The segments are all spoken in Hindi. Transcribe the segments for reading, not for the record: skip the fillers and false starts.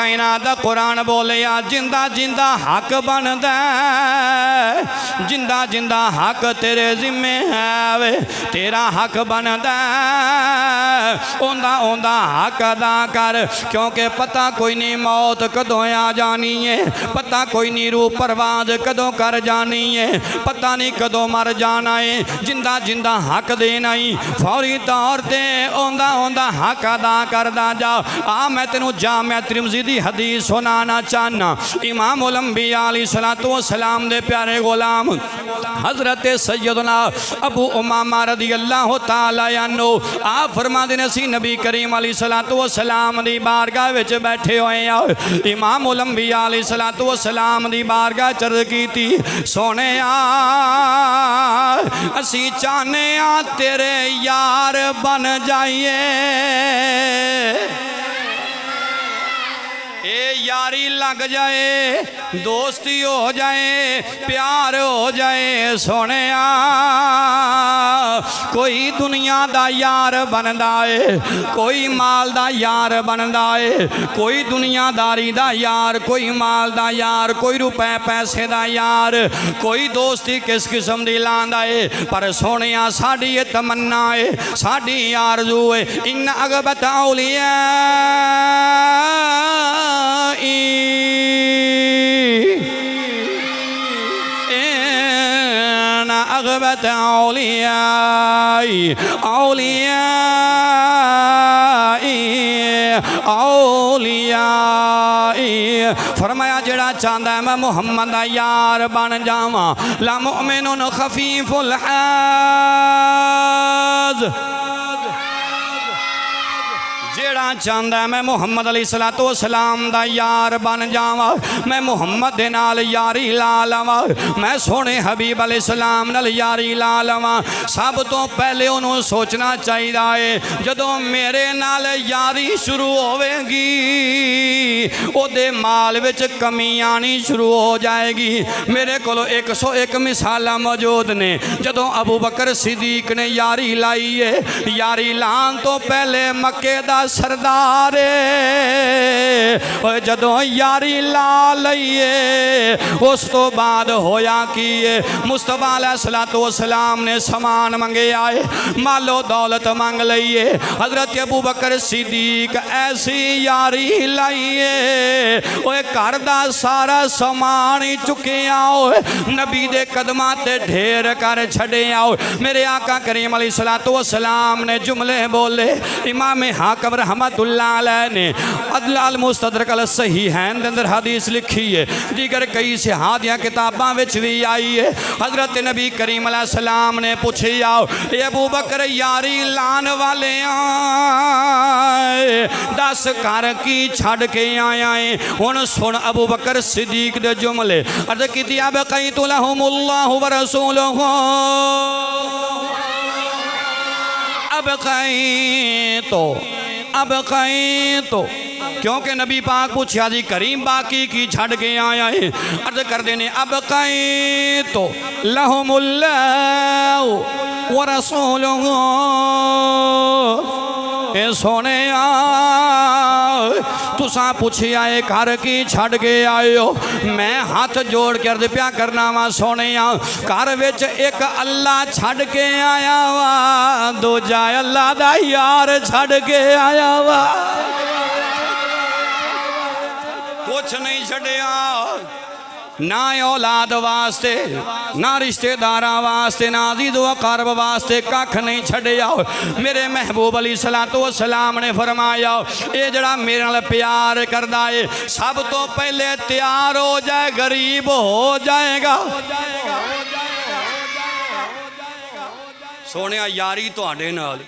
कायनात दा कुरान बोलिया जिंदा जिंदा हक बनदा जिंदा जिंदा हक तेरे जिम्मे है वे तेरा हक बनदा ओंदा ओंदा हक अदा कर क्योंकि पता कोई नहीं मौत कदों आ जानी है पता कोई नहीं रूह परवाज कदों कर जानी है पता नहीं कदों मर जाना है जिंदा जिंदा हक देना ही फौरी तौर ते ओंदा ओंदा हक अदा करदा जा आ मैं तेनू जामिया तिरमिज़ी दी हदीस सुनाना चाहना इमाम उल अंबिया अलैहिस्सलातु वस्सलाम दे प्यारे गुलाम हज़रत सैयदना अबू उमामा रज़ियल्लाहु तआला अन्हु आप फरमाते ने सी नबी करीम अलैहिस्सलातु वस्सलाम दी बारगाह विच बैठे होए आ इमाम उल अंबिया अलैहिस्सलातु वस्सलाम दी बारगाह चर्ज कीती सोने असी चाहने आ तेरे यार बन जाइए ए यारी लग जाए दोस्ती हो जाए प्यार हो जाए सोने कोई दुनिया दा यार बनदा है कोई माल दा यार बनदा है कोई दुनियादारी दा यार कोई माल दा यार कोई रुपए पैसे दा यार कोई दोस्ती किस किस्म दी लांदा है पर सोने साडी ये तमन्ना है साडी आरज़ू है इन अगबत औलिया अगबत औलियाई फरमाया जड़ा चाहता है मैं मुहम्मद दा यार बन जावा ला मुमिनुन खफीफुल हाज जेड़ा चाहता है मैं मुहम्मद अलैहिस्सलातु वस्सलाम दा यार बन जावा मैं मुहम्मद दे नाल यारी ला लवा मैं सोने हबीब अलैहिस्सलाम नाल यारी ला लवा सब तो पहले उन्होंने सोचना चाहिए है जदों मेरे नाल यारी शुरू होवेगी ओदे माल विच कमी आनी शुरू हो जाएगी मेरे कोलो 101 मिसालां मौजूद ने जदों अबू बकर सिद्दीक ने यारी लाई है यारी लान तो पहले मक्के दा सरदार जदों यारी ला लईए उस तो बाद होया कि मुस्तफा अलैहिस्सलातु वस्सलाम ने समान मंगे आए मालो दौलत मंग लईए हजरत अबू बकर सिद्दीक ऐसी यारी लाइए ओए घर दा सारा समान ही चुके आओ नबी दे कदमां ते ढेर कर छड़े आओ मेरे आका करीम अलैहिस्सलातु वस्सलाम ने जुमले बोले इमाम हाकिम रहमतुल्लाह अलैह ने अल मुस्तदरक अल सहीहैन दे अंदर हदीस लिखी है दीगर कई सिहादियां किताबां विच भी आई है हजरत नबी करीम अलैहिस्सलाम ने पूछे आओ ए अबू बकर यारी लान वाले दस कर की छड़ के आया है हुण सुन अबू बकर सिद्दीक दे जुमले अर्ज़ कीती अब कई तो लहुमुल्लाहु व रसूलुहु अब कहीं तो क्योंकि नबी पाक पूछा जी करीम बाकी की छड़ के आया है अर्ज कर देने अब कहीं तो लहुमुल्लाहु व रसूलुहु सोने तुसा पूछिया घर की छड़ के आए हो मैं हाथ जोड़ के अर्ज प्या करना वा सोने घर विच एक अल्लाह छड़ के आया वा दूजा अल्लाह दा यार छड़ के आया वा कुछ नहीं छड़िया ना औलाद वास्ते ना रिश्तेदार वास्ते ना अज़ीज़ व क़रीब वास्ते कख नहीं छड़िया मेरे महबूब अलैहिस्सलातु वस्सलाम ने फरमाया ये जड़ा मेरे नाल प्यार करदा है सब तो पहले तैयार हो जाए गरीब हो जाएगा सोने यारी तुहाडे नाल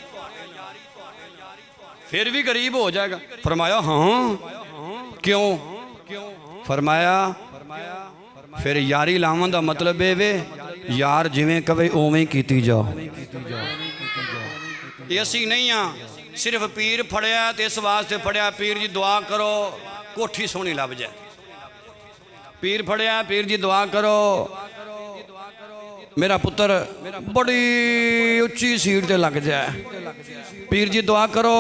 फिर भी गरीब हो जाएगा फरमाया हाँ क्यों फरमाया फिर यारी लावन का मतलब है वे यार जिवें कवे उवें कीती जाओ ये असी नहीं हाँ सिर्फ पीर फड़िया तो इस वास्ते फड़िया पीर जी दुआ करो कोठी सोहनी लभ जाए पीर फड़िया पीर जी दुआ करो मेरा पुत्र बड़ी उच्ची सीट ते लग जाए, पीर जी दुआ करो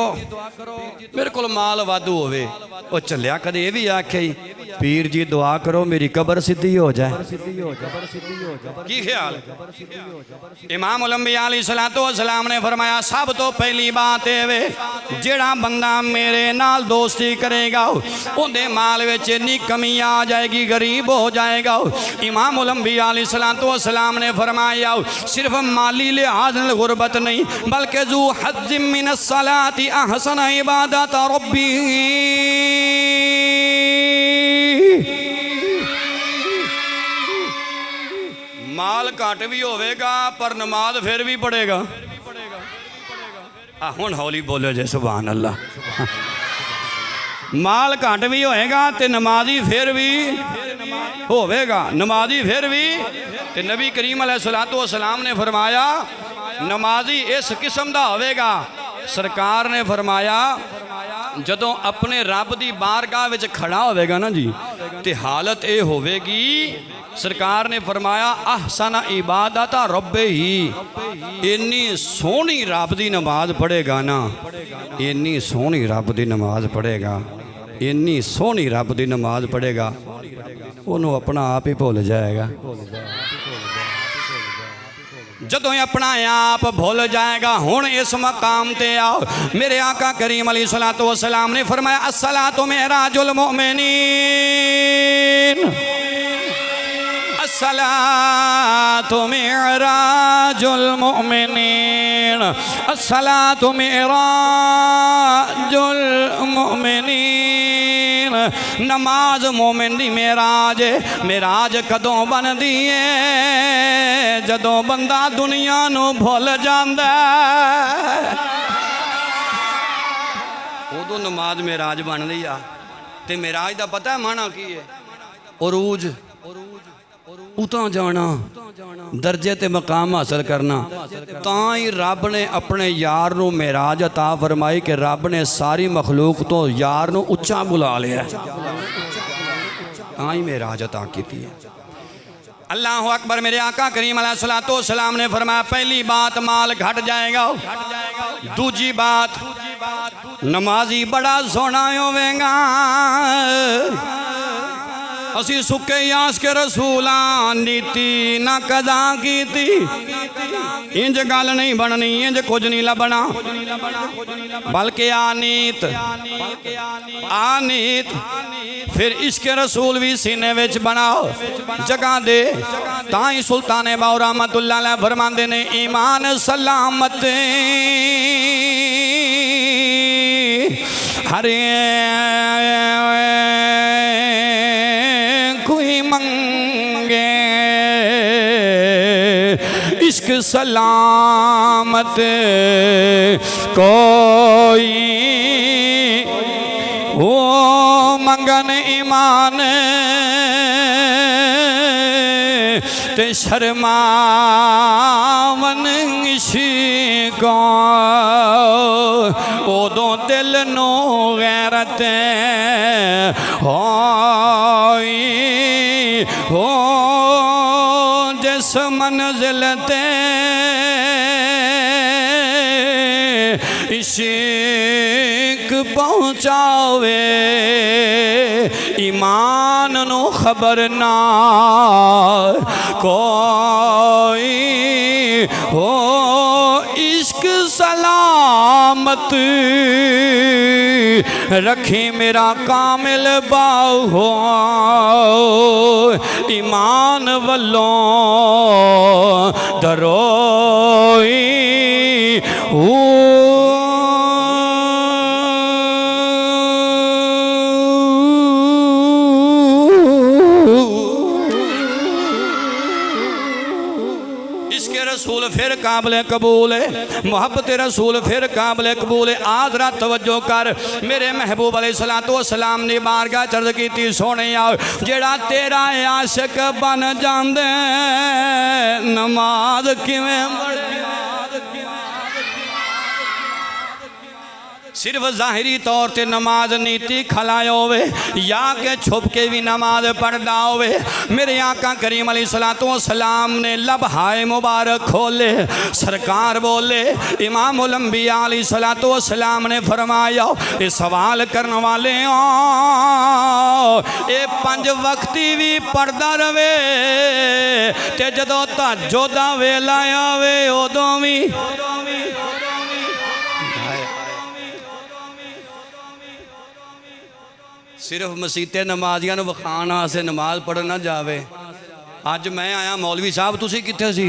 मेरे को माल वाधू होवे। वो चलिया कदे ये भी आखे ही पीर जी दुआ करो मेरी कब्र सीधी हो जाए। की ख्याल? इमाम उलंबिया अलैहिस्सलातो वस्सलाम ने फरमाया सब तो पहली बात है जेड़ा बंदा मेरे नाल दोस्ती करेगा उनके माल विच इन्नी कमी आ जाएगी, गरीब हो जाएगा। इमाम उलंबिया अलैहिस्सलातो वस्सलाम ने फरमाया सिर्फ माली लिहाज नाल गुरबत नहीं बल्कि जू हज्जिम मिनस सलाती अहसन इबादत रब्बी, माल घट भी होवेगा पर नमाज फिर भी पढ़ेगा। हुण हौली बोलो जे सुभान अल्लाह। माल घट भी होएगा ते नमाजी फिर भी होवेगा, नमाजी फिर भी। ते नबी करीम अलैहिस्सलातु वस्सलाम ने फरमाया नमाजी इस किस्म दा होवेगा, सरकार ने फरमाया जदों अपने रब दी बारगाह विच खड़ा होवेगा ना जी ते हालत ये होवेगी, सरकार ने फरमाया अहसन इबादत रब्बे ही, इन्नी सोहनी रब दी नमाज पढ़ेगा ना, इन्नी सोहनी रब दी नमाज पढ़ेगा, इन्नी सोहनी रब दी नमाज पढ़ेगा उन्होंने अपना आप ही भुल जाएगा। जदों अपना आप भूल जाएगा। हुण इस मकाम ते आओ, मेरे आका करीम अलैहिस्सलातु वस्सलाम ने फरमाया अस्सलातु मिअराजुल मुमिनीन, अस्सलातु मिअराजुल मुमिनीन, अस्सलातु मिअराजुल मुमिनीन। नमाज मोमिन दी मेराज, मेराज कदों बनदी है जदों बंदा दुनिया नू भुल जांदा है, उदों नमाज मेराज बनदी आ। ते मेराज दा पता है माना की है? उरूज, उतां जाना, दर्जे ते मकाम हासिल करना। तां ही रब ने अपने यार नू मेराज अता फरमाई कि रब ने सारी मखलूक तो यार नू उच्चा बुला लिया, तां ही मेराज अता की है। अल्लाह अकबर। मेरे आका करीम अलैहिस्सलातु वस्सलाम ने फरमाया पहली बात माल घट जाएगा, दूजी बात नमाजी बड़ा सोना होवेगा। असी सुके यास के रसूला नीति ना कदा की थी, इंज गल नहीं बननी, इंज कुछ नहीं लबना, बल्कि आनीत आनीत फिर इश्क रसूल भी सीने विच बनाओ जगह दे। ताई सुल्तान बाऊ रहमतुल्लाह अलैह फरमांदे ने ईमान सलामत हरे कोई मंगे, इश्क सलामत कोई वो मंगन ईमान ते शर्मावन इश्क़ उदों दिल नो गैरत होई हो जिस मंजिल ते इश्क़ पहुँचावे ईमान नो खबर ना कोई हो। इश्क सलामत रखी मेरा कामिल बाऊ हो, ईमान वल्लों दरोई रसूल फिर काबिल कबूल है, मोहब्बत रसूल फिर काबिल कबूल है। आज रात तवज्जो कर, मेरे महबूब अलैहिस्सलातु वस्सलाम ने बारगाह चर्ज की सोने आओ जेड़ा तेरा आशिक बन जांदे नमाज किवें सिर्फ ज़ाहिरी तौर पर नमाज नीति खलाया होवे या के छुप के भी नमाज पढ़दा होवे। मेरे आका करीम अलैहिस्सलातु वस्सलाम ने लबहाए मुबारक खोले, सरकार बोले, इमामुल अंबिया अलैहिस्सलातु वस्सलाम ने फरमाया, ये सवाल करने वाले ये 5 वक्ती भी पढ़दा रवे ते जदों तहज्जुद दा वेला आवे उदों भी सिर्फ मसीते नमाजियां नूं विखाण वास्ते नमाज पढ़न ना जावे। अज मैं आया मौलवी साहब तुसी कित्थे सी?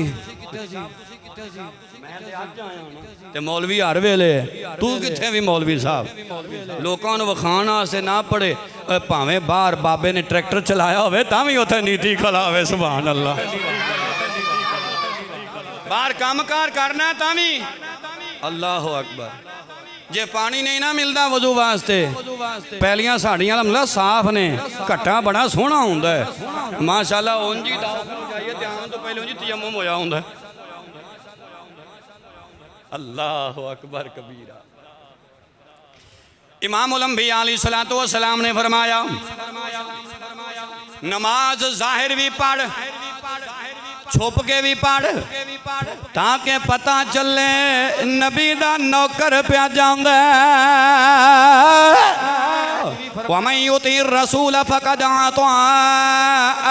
ते मौलवी हर वेले तू कित्थे भी मौलवी साहब? लोकां नूं विखाण वास्ते ना पढ़े, भावें बाहर बाबे ने ट्रैक्टर चलाया होवे तां भी उत्थे नीति खलावे। सुभान अल्लाह। बाहर कामकार करना है तां भी अल्लाह अकबर। जे पानी नहीं ना मिलता वजू वास्ते, पहलियां साड़ियां मतलब साफ ने, घट्टा बड़ा सोहना हुंदा है माशाअल्लाह। उंज ही जाइए ध्यान तो पहले उंज तयम्मुम होया हुंदा है। अल्लाह अकबर कबीरा। इमामुल अंबिया अलैहिस्सलातु वस्सलाम ने फरमाया, नमाज जाहिर भी पढ़ छुप के भी पढ़ ताकि पता चले नबी दा नौकर पिया जांदा। वमन युतिर रसूल फकद अता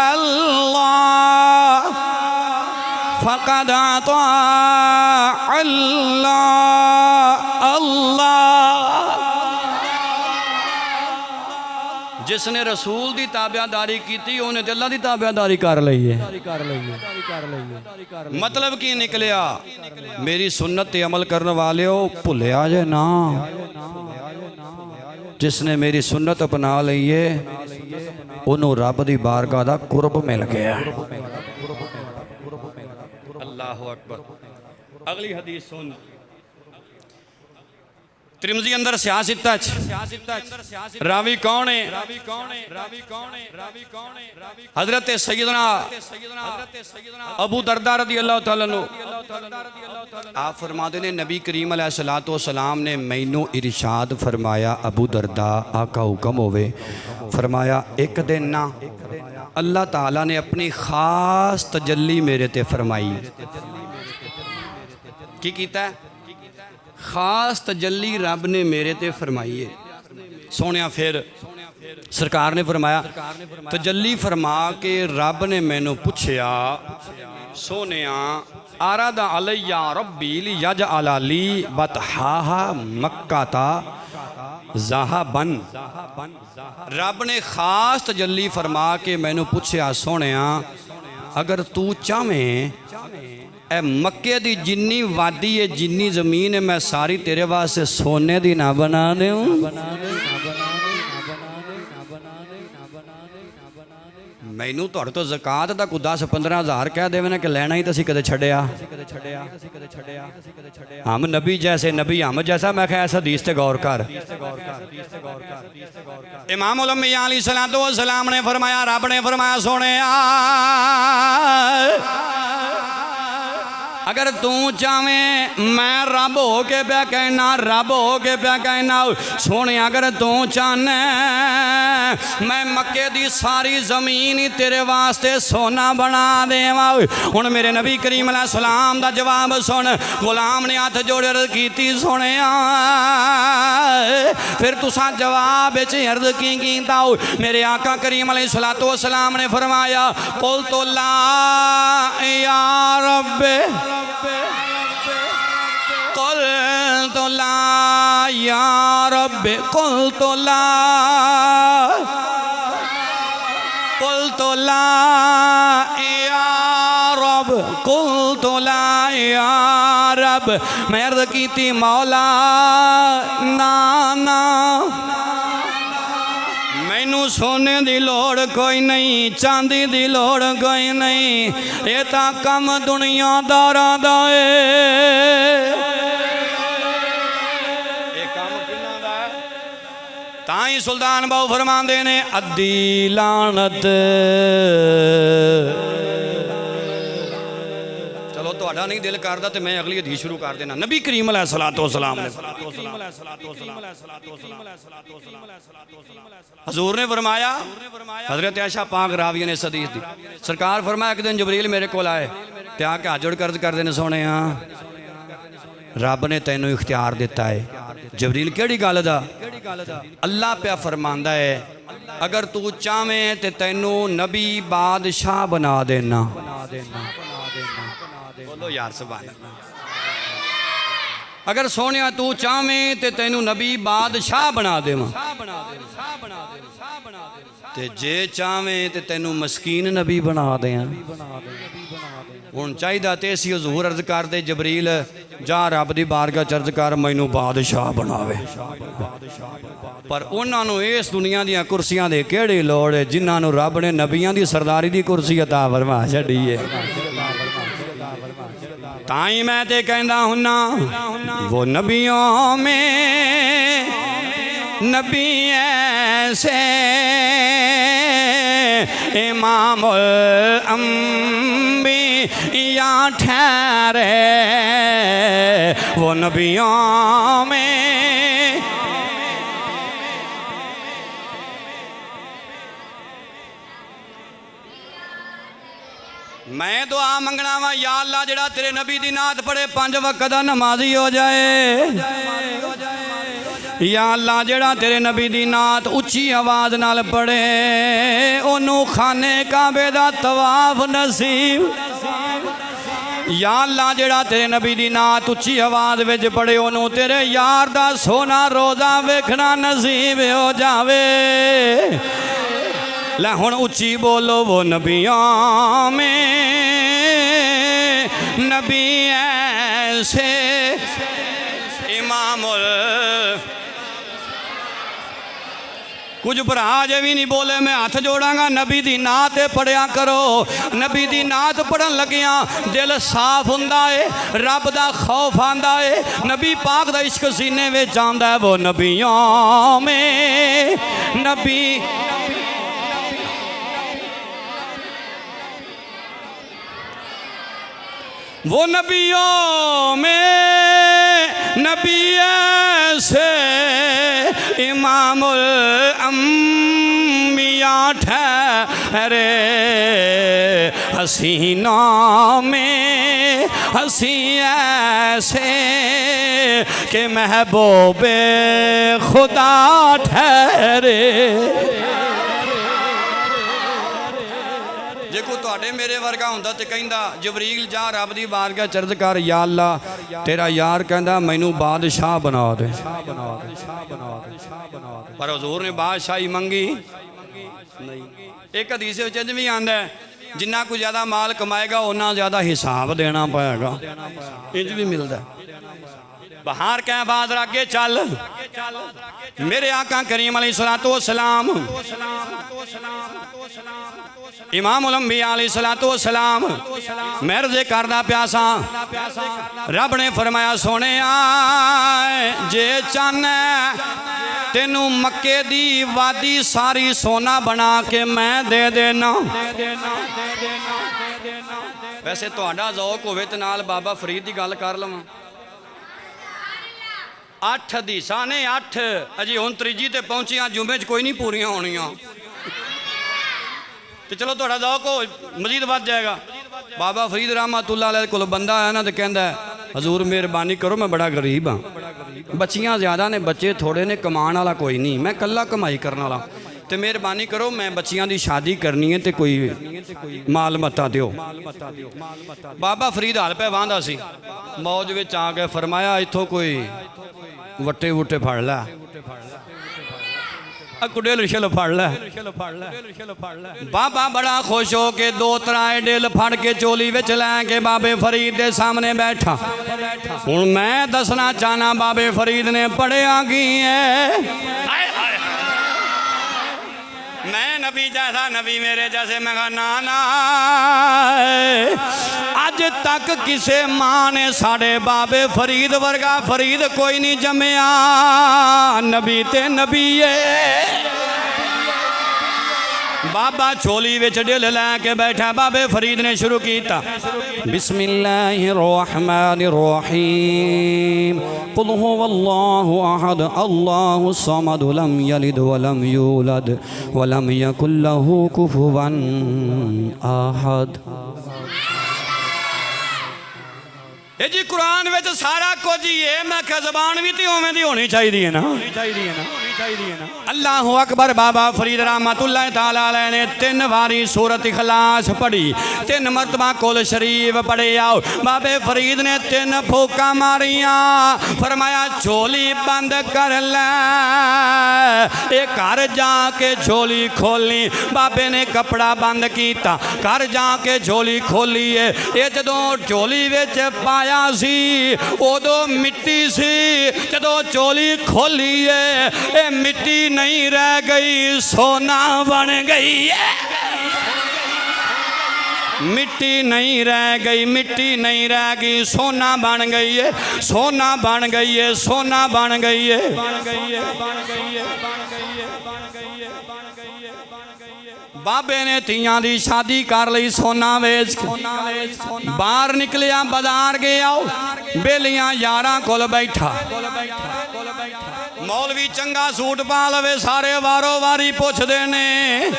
अल्लाह फकद अता अल्लाह। अल्लाह जिसने रसूल की ताबियादारी की उन्हें अल्लाह की ताबियादारी कर ली है। मतलब की निकलिया, मेरी सुन्नत ते अमल करने वाले हो भुलिया जे ना। जिसने मेरी सुन्नत अपना ली है उन्होंने रब की बारगाह दा कुर्ब मिल गया। अल्लाह अकबर। अगली हदीस सुन, तिरमिज़ी अंदर सियासत रावी कौन है? हजरत सैयदना अबू दरदा रज़ी अल्लाह तआला अन्हु। आप फरमाते ने नबी करीम अलैहिस्सलातु वस्सलाम ने मैनू इरशाद फरमाया, अबू दरदा आका हुक्म होवे, फरमाया एक दिन ना अल्लाह ताला ने अपनी खास तजल्ली मेरे ते फरमाई। की कीता है? खास तजल्ली रब ने मेरे ते फरमाई है। सोनिया फिर सरकार ने फरमाया, तजल्ली फरमा के रब ने मैनू पूछया, सोनिया आरादा अलैया रब्बी लियज अलाली बतहाहा मक्काता ज़हाबन। रब ने खास तजल्ली फरमा के मैनू पूछया, सोनिया अगर तू चाहें ए मक्के दी जिन्नी वादी है जिन्नी जमीन है मैं सारी तेरे वास्ते सोने दी ना बना दूं। मैनू तुहाडे तो ज़कात दा कोई 10-15 हज़ार कह देवे ना कि लेना ही तो असीं कदे छड्डिया। हम नबी जैसे नबी हम जैसा। मैं कहा इस हदीस ते गौर कर। इमामुल अंबिया अलैहिस्सलातु वस्सलाम ने फरमाया, रब ने फरमाया, सोने अगर तू चाहे मैं रब हो के प्या कहना, रब हो के प्या कहना, सोने अगर तू चाहना मैं मक्के दी सारी जमीन ही तेरे वास्ते सोना बना देवा। हुण मेरे नबी करीम अलैहिस्सलाम दा जवाब सुन। गुलाम ने हाथ जोड़े अर्ज की, सोने फिर तुसा जवाब अर्ज की कीता? मेरे आका करीम अलैहिस्सलातु वस्सलाम ने फरमाया, कुल तो ला या रब्बे कुल तो ला या रब्बे कुल तो ला या रब कुल तो ला या रब। मैं अर्ज़ की थी मौला ना ना मैनू सोने दी लोड़ कोई नहीं, चांदी दी लोड़ कोई नहीं, ये तां कम दुनियादारां दा है। ताई सुल्तान बाहू फरमांदे ने, अद्धी लानत चलो ਤੁਹਾਡਾ ਨਹੀਂ ਦਿਲ ਕਰਦਾ ਤੇ ਮੈਂ ਅਗਲੀ ਹਦੀਸ ਸ਼ੁਰੂ ਕਰ ਦੇਣਾ। ਨਬੀ ਕਰੀਮ अलैहिस्सलातु वस्सलाम ने हजूर ने फरमाया, हजरत आयशा पाक रावी ने इस हदीस दी, सरकार फरमाया एक दिन जबरील मेरे को आए ते आके हाथ जोड़ कर करते ने, सोने रब ने तैनू इख्तियार दिता है। जबरील केड़ी गल दा? अल्लाह प्या फरमांदा है अगर तू चाहें तो तैनू नबी बादशाह बना देना। बोलो यार सुभान अल्लाह। अगर सोने तू चाहें तो तैनू नबी बादशाह बना देवां, ते जे चाहें तो तैनू मस्कीन नबी बना दें। हुण चाहिदा ते असीं हजूर अर्ज करदे जबरील जा रब दी बारगाह च अर्ज कर मैनू बादशाह बनावे। पर उन्हां नूं इस दुनिया दीयां कुर्सियां दे किहड़ी लोड़ है जिन्हां नूं रब ने नबियां दी सरदारी दी कुर्सी अता फरमा छड्डी है। ताई मैं ते कहंदा हुन्ना वो नबियों में नबी ऐसे इमामुल अंबिया ठहरे वो नबियों में। मैं दुआ मंगना वा या अल्लाह जेड़ा तेरे नबी दी नात पढ़े 5 वक्त दा नमाजी हो जाए। या अल्लाह जेड़ा तेरे नबी दी नात उच्ची आवाज़ नाल पढ़े ओनू खाने काबे दा तवाफ नसीब। या अल्लाह जेड़ा तेरे नबी दी नात उच्ची आवाज़ विच पढ़े ओनू तेरे यार दा सोना रोज़ा वेखना नसीब हो जावे। लै हुण उच्ची बोलो वो नबियों में नबी ऐसे इमामुल। कुछ भरा अजे भी नहीं बोले, मैं हाथ जोड़ांगा नबी दी नात पढ़िया करो। नबी दी नात पढ़न लगिया दिल साफ हुंदा है, रब दा खौफ आंदा है, नबी पाक दा इश्क सीने विच आंदा है। वो नबियों में नबी वो नबियों में नबी ऐसे इमामुल अंबिया ठहरे हसीनों में हसी ऐसे के महबूबे खुदा ठहरे। जे कोई तुहाडे मेरे वर्गा हुंदा ते कहंदा जबरील जा रब दी बारगाह च अर्ज कर या अल्लाह तेरा यार कहंदा मैनू बादशाह बना दे। पर हजूर ने बादशाही मंगी नहीं। एक हदीस विच इंज भी आंदा है जिन्ना कोई ज़्यादा माल कमाएगा उन्ना ज़्यादा हिसाब देना पड़ेगा, इंज भी मिलता है। बाहर कै बात आगे चल मेरे आका करीम अलैहिस्सलातु वस्सलाम इमामुल अंबिया अलैहिस्सलातु वस्सलाम महरजे करदा प्यासा रब ने फरमाया सोने जे चाहना तेनू मक्के दी वादी सारी सोना बना के मैं दे देना। वैसे तुहाडा ज़ौक होवे ते नाल बाबा फरीद की गल कर लवां। 8 हदीसां ने 8 अजे हुण त्रीजी ते पहुंचियां जुमे च कोई नहीं पूरियां होनियां तो चलो थोड़ा ज़ौक हो मजीद बढ़ जाएगा। बाबा फरीद रहमतुल्लाह अलैह कोल बंदा आया ना तो कहंदा हजूर मेहरबानी करो मैं बड़ा गरीब हाँ, बच्चियां ज़्यादा ने बच्चे थोड़े ने, कमान वाला कोई नहीं, मैं कल्ला कमाई करने वाला, तो मेहरबानी करो मैं बच्चियां की शादी करनी है तो कोई माल मत्ता दियो। बाबा फरीद हाल पै वांदा सी मौज विच आ के फरमाया इत्थों कोई वट्टे वुट्टे फड़ लै कुडेल छिल फड़ लै। बाबा बड़ा खुश हो के 2-3 डेल फड़ के चोली विच लैके बाबे फरीद के सामने बैठा। हुण मैं दसना चाहना बाबे फरीद ने पढ़िया की है मैं नबी जैसा नबी मेरे जैसे। मैं कहा ना ना अज तक किसे मां ने साढ़े बाबे फरीद वर्गा फरीद कोई नहीं जमया। नबी ते नबी है बाबा झोली विच दिल लैके बैठा। बाबे फरीद ने शुरू किया बिस्मिल्लाहिर्रहमानिर्रहीम कुल हुवल्लाहु अहद अल्लाहु समद लम यलिद वलम यूलद वलम यकुल लहू कुफुवन अहद। ये जी कुरान में सारा कुछ ही है। मैं क्या जबान भी तो उवें दी होनी चाहिए ना। अल्लाह अकबर। बाबा फरीद रहमतुल्लाह तआला अलैह ने 3 बारी सूरत इखलास पढ़ी, 3 मरतबा कुल शरीफ पढ़े। आओ बाबे फरीद ने 3 फूका मारिया, फरमाया झोली बंद कर ले, ये घर जाके झोली खोली। बाबे ने कपड़ा बंद किया, घर जाके झोली खोली है। ये जदों झोली विच पाया सी उदों मिट्टी सी, जदों झोली खोली है ये मिट्टी नहीं रह गई, सोना बन गई है। मिट्टी नहीं रह गई, मिट्टी नहीं रह गई, सोना बन गई है, सोना बन गई है, सोना बन गई है। बाबे ने तियां दी शादी कर ली सोना वेच के। बाहर निकलिया बाजार गया, बेलियां यारां कोल बैठा। मौलवी चंगा सूट पा लवे, सारे वारो वारी पुछदे ने,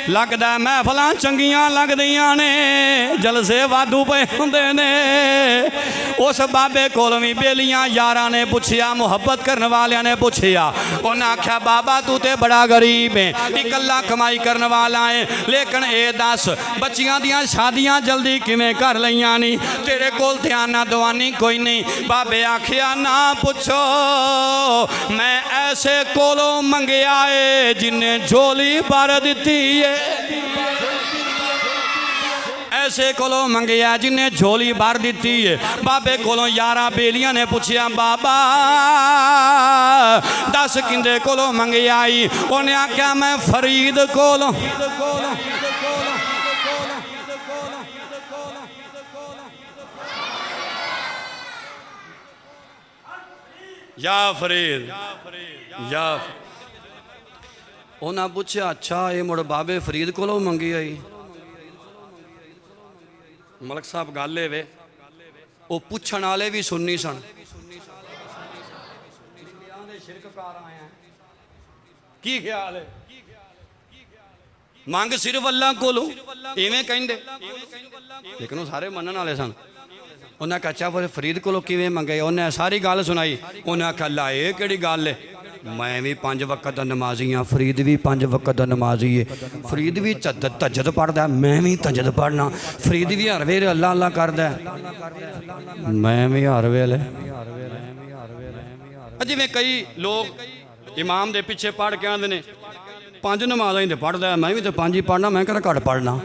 लगदा महफलां चंगियां लगदियां ने, जलसे वाधू पे हुंदे ने। उस बाबे कोल भी बेलियां यारां ने पुछया, मुहब्बत करने वालियां ने पुछया। उन्हें आख्या बाबा तू ते बड़ा गरीब है, इकल्ला कमाई करने वाला है, लेकिन ये दस बच्चियां दियां शादियां जल्दी किवें कर लईयां नी, तेरे कोल ध्याना दवानी कोई नहीं। बाबे आख्या ना पुछो, मैं ऐसे कोलों मंगया है जिन्हें झोली भर दी है। ऐसे कोलों मंगया जिन्हें झोली भर दी है। बाबे कोलों 11 बेलियां ने पूछया बाबा दस किंदे कोलों मंगया आई। उन्हें आख्या मैं फरीद कोलों। या फरीद या उन्हें पूछा अच्छा ये मुड़ बाबे फरीद कोलों मंगी आई। मलक साहब गल वे वो पुछण वाले भी सुननी सन। की ख्याल है मंग सिर्फ अल्लाह कोलों इवें कहिंदे, लेकिन वो सारे मनण वाले सन। उन्हें कच्चा फरीद कोलों किवें मंगे, उन्हें सारी गल सुनाई। उन्हें आख्या ला ये केड़ी गल है, मैं भी 5 वक्त का नमाजी हाँ, फरीद भी 5 वक्त का नमाजी है। फरीद भी तहज्जुद पढ़दा, मैं भी तहज्जुद पढ़ना। फरीद भी हर वेले अल्लाह अल्लाह करदा, मैं भी हर वेले। जिवें कई लोग इमाम दे पिछे पढ़ के आंदे ने 5 नमाज़ां ही पढ़दा, मैं भी तो 5 ही पढ़ना, मैं कहना घट पढ़ना।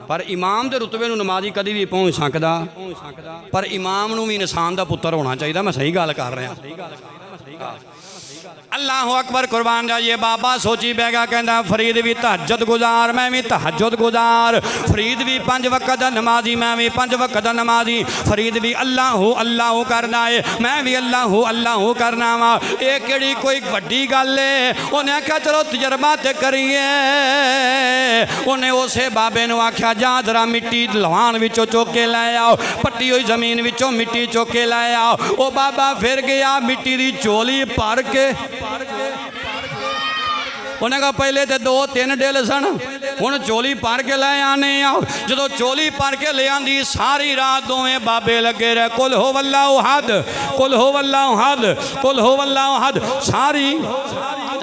पर इमाम के रुतबे नूं नमाजी कभी भी पहुँच सकदा, पर इमाम नूं भी इंसान दा पुत्तर होना चाहिए। मैं सही गल कर रहा। अल्लाह अकबर कुर्बान जाइए। बाबा सोची बैगा कहता फरीद भी तहज्जुद गुजार, मैं भी तहज्जुद गुजार। फरीद भी 5 वक्त का नमाजी, मैं भी 5 वक्त का नमाजी। फरीद भी अल्लाह अल्लाह करना है, मैं भी अल्लाह अल्लाह करना वा। ये केड़ी कोई वड्डी गल है। उन्हें आख्या चलो तजर्बा तो करिए। उन्हें उसे बाबे ने आख्या जा जरा मिट्टी लवान विचों चुक के लै आओ, पट्टी हुई जमीन विचों मिट्टी चुक के लै आओ। वो बाबा फिर गया मिट्टी की झोली भर के। उन्हें कहा पहले तो 2-3 डेल सन, हुण झोली भर के लै आने आओ। जो झोली भर के ले आंदी सारी रात दोवें बाबे लगे रहे कुल हो वल्लाहु अहद, कुल हो वल्लाहु अहद, कुल हो वल्लाहु अहद। सारी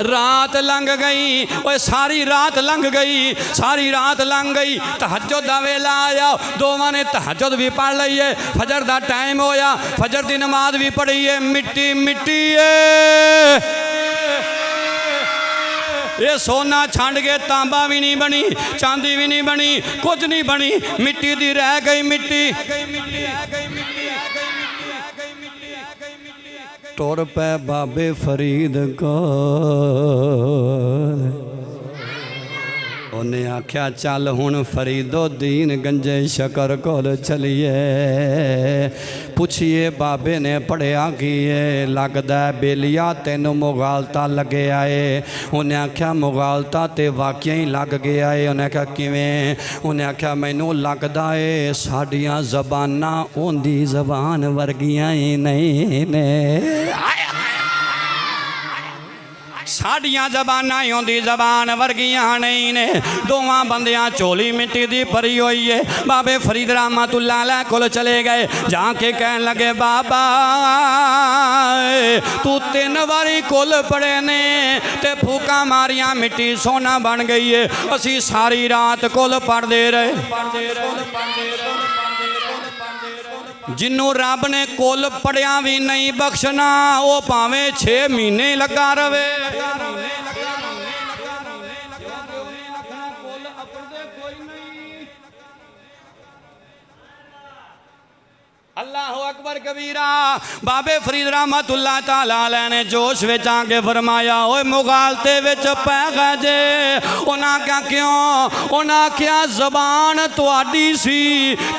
रात लंघ गई, ओए सारी रात लंघ गई, सारी रात लंघ गई। तहज्जुद दा वेला आया, दोवां ने तहज्जुद भी पढ़ लई है। फजर दा टाइम होया, फजर दी नमाज भी पढ़ी है। मिट्टी मिट्टी है, ये सोना छंड के तांबा भी नहीं बनी, चांदी भी नहीं बनी, कुछ नहीं बनी, मिट्टी दी रह गई मिट्टी। टुर पे बाबे फरीद को उन्हें आख्या चल हुण फरीदो दीन गंजे शकर कोल चलिए पुछिए बाबे ने पढ़िया की है लगदा बेलिया तेनों मुगालता लगे आए उन्हें आख्या मुगालता ते वाकई ही लग गया है उन्हें आख्या किवें उन्हें आख्या मैनू लगदा है साडियां ज़बानां उंदी ज़बान वर्गियां ही नहीं ने साडियां ज़बानां उंदी ज़बान वर्गियां नहीं ने दोवां बंदियां चोली मिट्टी दी भरी हुई है बाबे फरीद रहमतुल्लाह अलैह कोल चले गए जाके कहन लगे बाबा तू 3 बारी कुल पड़े ने ते फूका मारियां मिट्टी सोना बन गई है असी सारी रात कुल पढ़ते रहे जिन्हों रब ने कुल पढ़िया भी नहीं बख्शना वो भावें 6 महीने लगा रहे अल्लाह अकबर कबीरा बाबे फरीद रहमतुल्लाह ताला अलैह ने जोश विच आके फरमाया ओए मुगालते विच पै गए जे उन्हां क्या क्यों उन्हां क्या ज़बान तुहाडी सी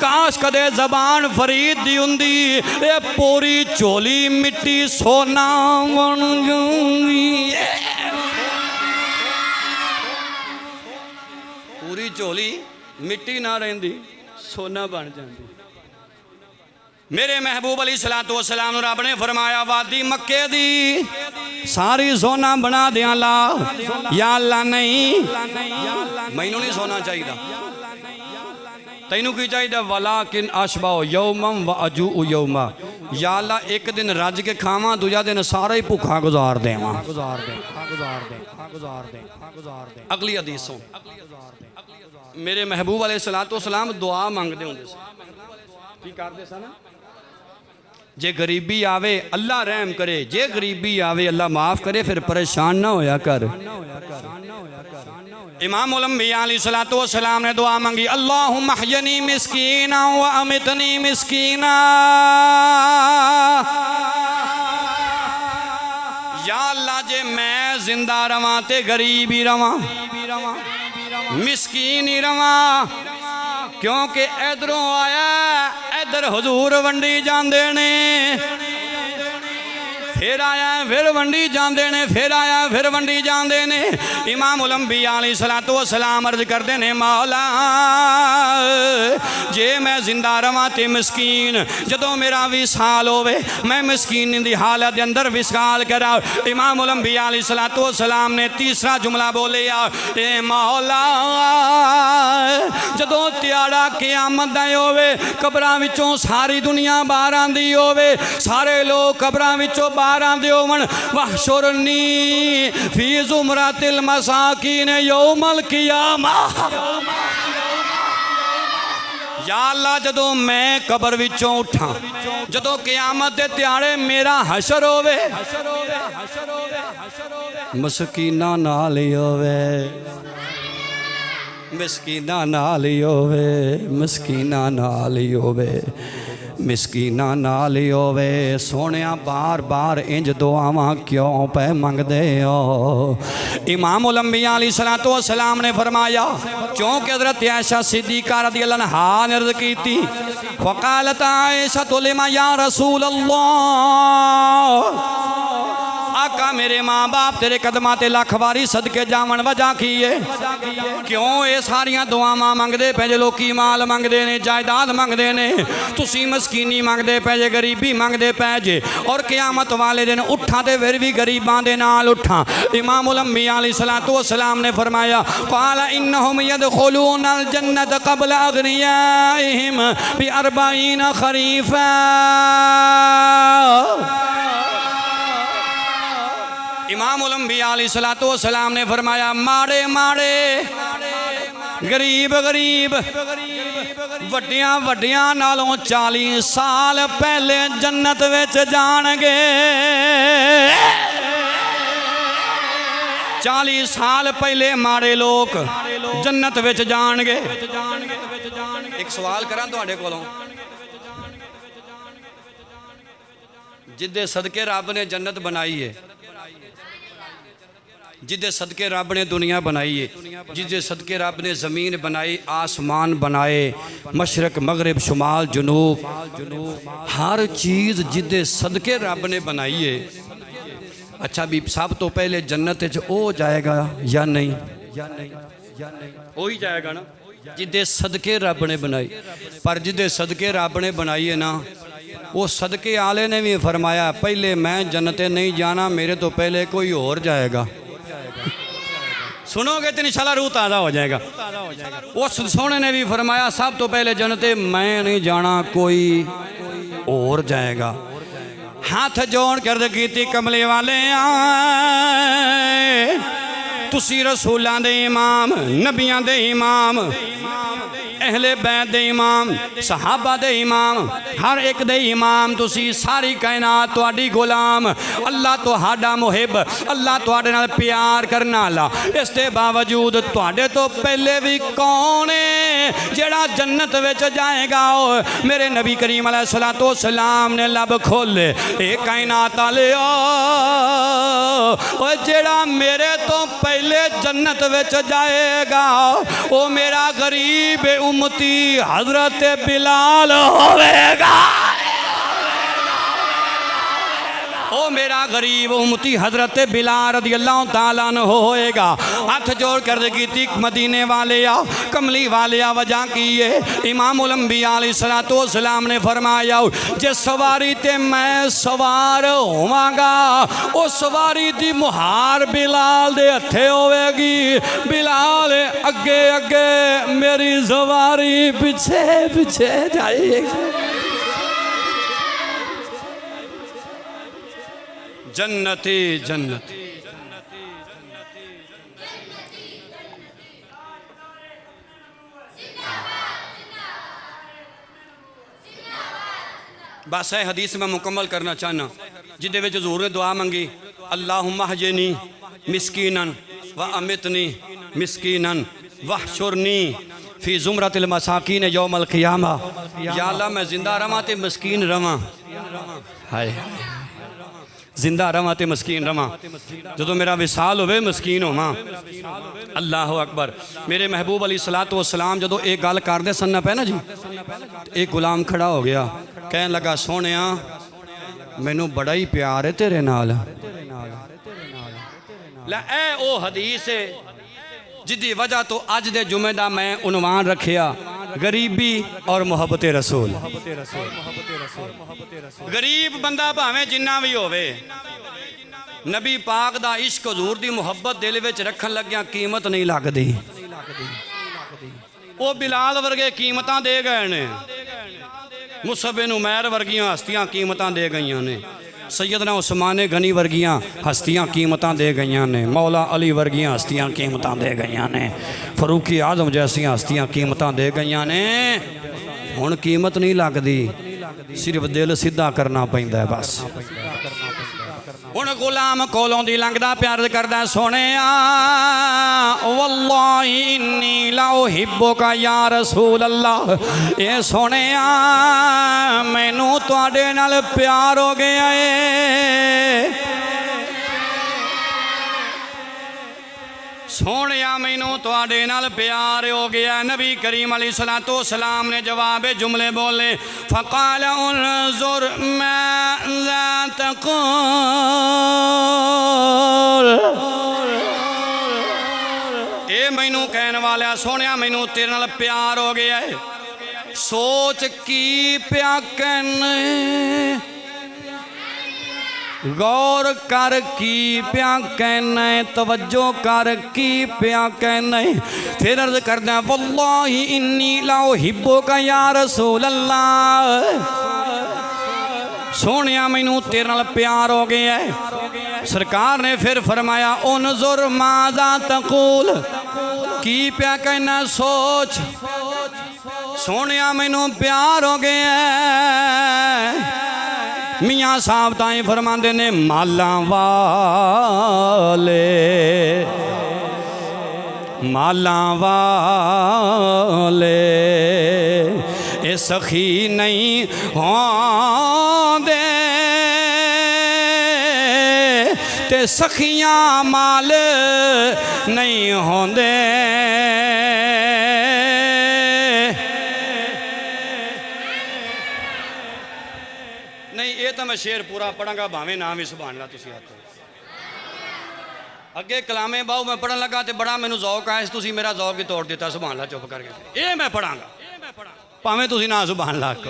काश कदे ज़बान फरीद दी हुंदी ए पूरी झोली मिट्टी सोना बन जांदी पूरी झोली मिट्टी ना रहिंदी सोना बन जांदी मेरे महबूब अली सलातो वसलाम रब ने फरमाया वादी मक्के दी सारी सोना बना दिया ला या अल्लाह नहीं मैनू नहीं सोना चाहिए तैनू की चाहिए वला किन अशबाओ यौमम व अजू यौमा या अल्लाह एक दिन रज के खावा दूजा दिन सारा ही भुखा गुजार देवा अगली हदीसों मेरे महबूब अली सलातो वसलाम दुआ मंगते होंगे की करते सन जे गरीबी आवे अल्लाह रहम करे जे गरीबी आवे अल्लाह माफ करे फिर परेशान ना होया कर इमाम उलंबिया अलैहिस्सलातु वस्सलाम ने दुआ मांगी अल्लाहुम्मा हयनी मिस्कीना व अमितनी मिस्कीना या अल्लाह जे मैं जिंदा रवां ते गरीब ही रवां मिस्कीन ही रवां क्योंकि इधरों आया इधर हुजूर वंडी जांदे ने फिर आया फिर वंडी जांदे ने फिर आया फिर वंडी जांदे ने इमाम उलंबिया अलैहिस्सलातु वस्सलाम अर्ज करते ने मौला जे मैं जिंदा रवां ते मिस्कीन जदों मेरा विसाल होवे मैं मिस्कीन दी हालत दे अंदर विसाल करा इमाम उलंबिया अलैहिस्सलातु वस्सलाम ने तीसरा जुमला बोले ए मौला जदों त्याड़ा क़यामत दा होवे कब्रां विचों सारी दुनिया बाहर आंदी होवे सारे लोग कब्रां विचों आंदे होवन वहशुरनी फी ज़ुमरातिल मसाकीन यौमल क़ियामा या अल्लाह जदों मैं कब्र विचों उठा जदों क़यामत दे त्याड़े मेरा हशर होवे मस्कीना नाल ही होवे मिस्कीना नाल ही होवे मिस्कीना नाल ही होवे मिस्कीना नाल ही होवे सोनिया बार बार इंज दुआवां क्यों पे मंगदे हो इमाम उलंबिया अलैहिस्सलातु वस्सलाम ने फरमाया क्योंकि हज़रत आयशा सिद्दीक़ा रज़ियल्लाहु अन्हा ने अर्ज़ की थी फ़क़ालत आयशा लिमा या रसूल अल्लाह आका मेरे माँ बाप तेरे कदमां ते लख वारी सदके जावन वजह की है क्यों ये सारियां दुआवां मंगदे पे जे लोकी माल मंगदे ने जायदाद मंगदे ने तुसी मस्कीनी मंगदे पे जे गरीबी मंगदे पे जे और क़यामत वाले दिन उठा ते फिर भी गरीबां दे नाल उठा इमाम उलंबिया अलैहिस्सलातु वस्सलाम ने फरमाया क़ाला इन्नहुम यदखुलूनल जन्नत क़ब्ल अग़नियाइहिम बि 40 खरीफ़ा इमाम उलंबिया अलैहिस्सलातु वस्सलाम ने फरमाया माड़े माड़े गरीब गरीब वड्डियां वड्डियां नालों 40 साल पहले जन्नत विच जाणगे 40 साल पहले माड़े लोग जन्नत विच जाणगे एक सवाल करा तुहाडे कोलों जिदे सदके रब ने जन्नत बनाई है जिदे सदके रब ने दुनिया बनाई है, जिदे सदके रब ने ज़मीन बनाई, आसमान बनाए, मशरक मगरिब शुमाल जनूब, हर चीज़ जिदे सदके रब ने बनाई है। अच्छा भी सब तो पहले जन्नत हो जाएगा या नहीं? हो ही जाएगा ना, जिदे सदके रब ने बनाई। पर जिदे सदके रब ने बनाई है ना, वो सदके आले ने भी फरमाया पहले मैं जन्नते नहीं जाना, मेरे तो पहले कोई और जाएगा। सुनोगे तो इंशाल्लाह रूह ताज़ा हो जाएगा। उस सोने ने भी फरमाया सब तो पहले जन्नते मैं नहीं जाना, कोई और जाएगा। हाथ जोड़ कर कीती कमले वाले तुसी रसूलां दे इमाम, नबियां दे इमाम, अहले बैत दे इमाम, सहाबा दे इमाम, हर एक दे इमाम, तुसी सारी कायनात तुहाडी गुलाम। अल्लाह तुहाडा मुहिब, अल्लाह तुहाडे नाल प्यार करने वाला। इस दे बावजूद तुहाडे तो पहले भी कौन है जेड़ा जन्नत विच जाएगा? मेरे नबी करीम अलैहिस्सलातु वस्सलाम ने लब खोले ए कायनात वाले ओ जेड़ा मेरे तो पहले जन्नत विच जाएगा ओ मेरा गरीब उम्मती हजरत बिलाल होवेगा। ओ मेरा गरीब उम्मती हजरत बिलाल रज़ियल्लाहु ताला अन्हु होएगा। हाथ जोड़ कर कीती मदीने वाले आ, कमली वाले आ, वजह की है इमामुल अंबिया अलैहिस्सलातु वस्सलाम ने फरमाया जे सवारी ते मैं सवार होवांगा ओ सवारी दी मुहार बिलाल दे हथे होवेगी। बिलाल अगे अगे मेरी सवारी पीछे पीछे जाएगी। जन्नती जन्नती बस है हदीस मैं मुकम्मल करना चाहना जिदे विच हुज़ूर ने दुआ मंगी अल्लाहुम्मा हजनी मिस्कीनन व अमितनी मिस्कीनन वहशुरनी फी ज़ुमरतिल मसाकीन यौमल क़ियामा। या अल्लाह मैं जिंदा रवां ते मस्कीन रवां। हाय जिंदा रवां ते मस्कीन रवां, जो मेरा विसाल होवे मस्कीन होवां। अल्लाह अकबर। मेरे महबूब अलैहिस्सलातु वस्सलाम जो एक गल करदे सन पे ना जी, एक गुलाम खड़ा हो गया कहन लगा सोहणिया मैनू बड़ा ही प्यार है तेरे नाल। लै ए ओ हदीस है जिदी वजह तो अज दे जुमे दा मैं उनवान रखिया गरीबी और मोहब्बत रसूल। गरीब बंदा भावें जिन्ना भी होवे, नबी पाक दा इश्क हुजूर दी मुहब्बत दिल विच रखन लग्या कीमत नहीं लगदी। वो बिलाल वर्गे कीमतां दे गए ने, मुसअब बिन उमैर वर्गियां हस्तियां कीमतां दे गईयां ने, सैयदना उस्मान गनी वर्गियां हस्तियां कीमतां दे गईयां ने, मौला अली वर्गियां हस्तियां कीमतां दे गईयां ने, फरूकी आजम जैसियां हस्तियां कीमतां दे गईयां ने। हुण कीमत नहीं लगदी, सिर्फ दिल सीधा करना पैंदा है बस। हुण गुलाम कोलों दी लंघदा प्यार करदा सोहणिया वल्लाही इन्नी ला उहिब्बुका या रसूल अल्लाह। ए सोहणिया मैनू तुहाडे नाल प्यार हो गया है। सोहणिया मैनू तुहाडे नाल प्यार हो गया। नबी करीम अलैहिस्सलातु वस्सलाम ने जवाब जुमले बोले फ़क़ाल उन्ज़ुर माज़ा तक़ूल। ए मैनू कहने वाला सोहणिया मैनू तेरे नाल प्यार हो गया है, सोच की प्या कहने, गौर कर की प्या कहना, तवज्जो कर की प्या कहना। फिर अर्ज करदा वल्लाही इन्नी ला उहिब्बुका या रसूल अल्लाह। सोहणिया मैनू तेरे नाल प्यार हो गया है। सरकार ने फिर फरमाया उन्ज़ुर माज़ा तक़ूल, की प्या कहना सोच। सोहणिया मैनू प्यार हो गया है। मियाँ साहब ताई फरमाते ने माला वाले माला वाले ए सखी नहीं होंदे ते सखियां माल नहीं होंदे। नहीं ये तो मैं शेर पूरा पढ़ांगा भावें ना भी सुभान अल्लाह तुसीं आखो। अगे कलामे बाहू मैं पढ़न लगा तो बड़ा मैनू जौक आया, तुसीं मेरा जौक ही तोड़ दिता सुभान अल्लाह चुप करके। ये मैं पढ़ांगा भावें तुसीं ना सुभान अल्लाह आखो।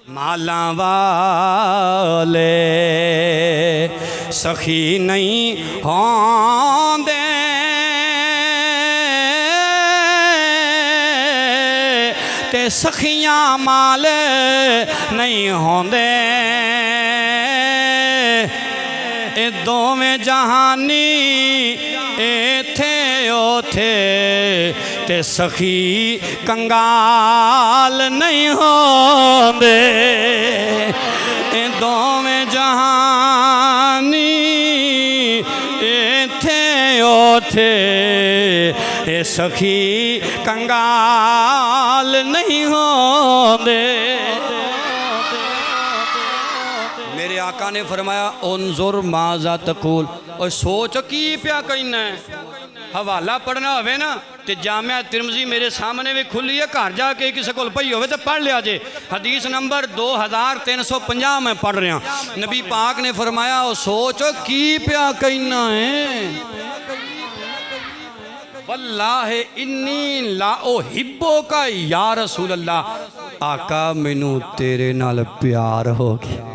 माला वाले सखी नहीं होंदे ते सखियां माल नहीं होंदे। ए दोवें जहानी इत्थे ओथे ते सखी कंगाल नहीं होंदे। ए दोवें जहानी इत्थे ओथे ते सखी कंगाल नहीं होंदे। मेरे आका ने फरमाया उन्जुर माज़ा तकूल, और सोच की प्या कहना है। हवाला पढ़ना होवे ना तो जामिया तिरमिज़ी मेरे सामने भी खुली है, घर जाके किसी को पई होवे तो पढ़ लिया जे। हदीस नंबर 2350 मैं पढ़ रहा। नबी पाक ने फरमाया ओ सोच की प्या कहना है। वल्लाहि इन्नी ला ओ हिब्बो का या रसूल अल्लाह, आका मैनू तेरे नाल प्यार हो गया।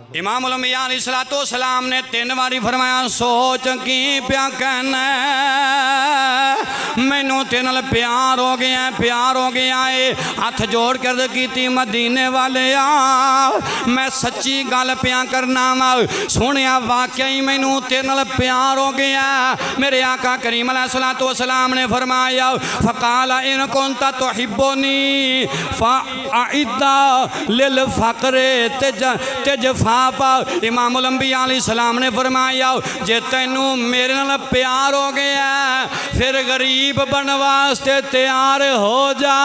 इमाम उलमिया अलैहिस्सलातो सलाम ने 3 बारी फरमाया सोच की प्या कहना मैनू तेरे नाल प्यार हो गया, प्यार हो गया है। हथ जोड़ कर की मदीने वाले आ, मैं सच्ची गल प्या करना वा, सुनिया वाकई ही मैनू तेरे नाल प्यार हो गया। मेरे आका करीम अलैहिस्सलातो सलाम ने फरमाया फ़क़ाला इन कुंता तुहिब्बुनी फ़अइद्दा लिल फ़क़रे तिजफ़ा। इमाम उलंबिया अलैहिस्सलाम ने फरमाया जे तैनू मेरे नाल प्यार हो गया फिर गरीब बनने वास्ते तैयार हो जा।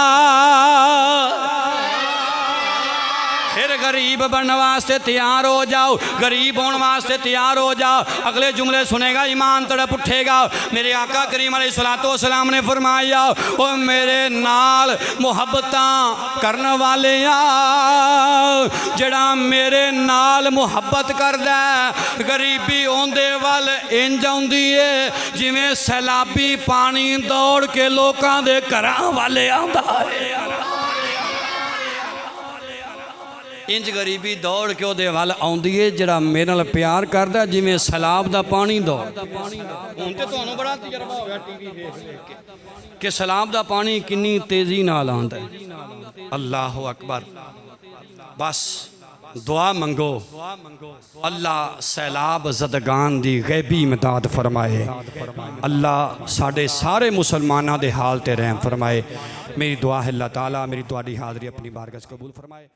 फिर गरीब बनने वास्ते तैयार हो जाओ, गरीब होने वास्ते तैयार हो जाओ। अगले जुमले सुनेगा ईमान तड़प उठेगा। मेरे आका करीम अलैहिस्सलातो सलाम ने फरमाया ओ मेरे नाल मुहब्बतां करने वाले आ, जड़ा मेरे नाल मुहब्बत करदा गरीबी ओंदे वल इंज आउंदी है जिवें सैलाबी पानी दौड़ के लोकां दे घरां वाले आंदा है। इंज गरीबी दौड़ के ओदे वल आउंदी है जड़ा मेरे नाल प्यार करदा जिवें सैलाब दा पानी दौड़। हुण ते तुहानूं बड़ा तजर्बा हो गया टीवी देख के सैलाब दा पानी किन्नी तेजी नाल आंदा है। अल्लाहु अकबर। बस दुआ मंगो अल्लाह सैलाब ज़दगान दी गैबी इमदाद फरमाए। अल्लाह साढ़े सारे मुसलमाना दे हाल ते रहम फरमाए। मेरी दुआ है अल्लाह ताला मेरी तुहाडी हाज़री अपनी बारगाह च कबूल फरमाए।